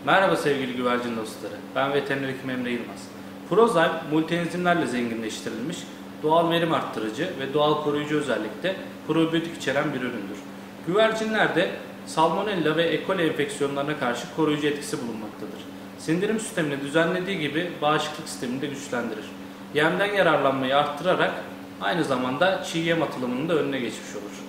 Merhaba sevgili güvercin dostları, ben veteriner hekim Emre Yılmaz. Prozyme, multienzimlerle zenginleştirilmiş, doğal verim arttırıcı ve doğal koruyucu özellikte probiyotik içeren bir üründür. Güvercinlerde salmonella ve E. coli enfeksiyonlarına karşı koruyucu etkisi bulunmaktadır. Sindirim sistemini düzenlediği gibi bağışıklık sistemini de güçlendirir. Yemden yararlanmayı arttırarak aynı zamanda çiğ yem atılımının da önüne geçmiş olur.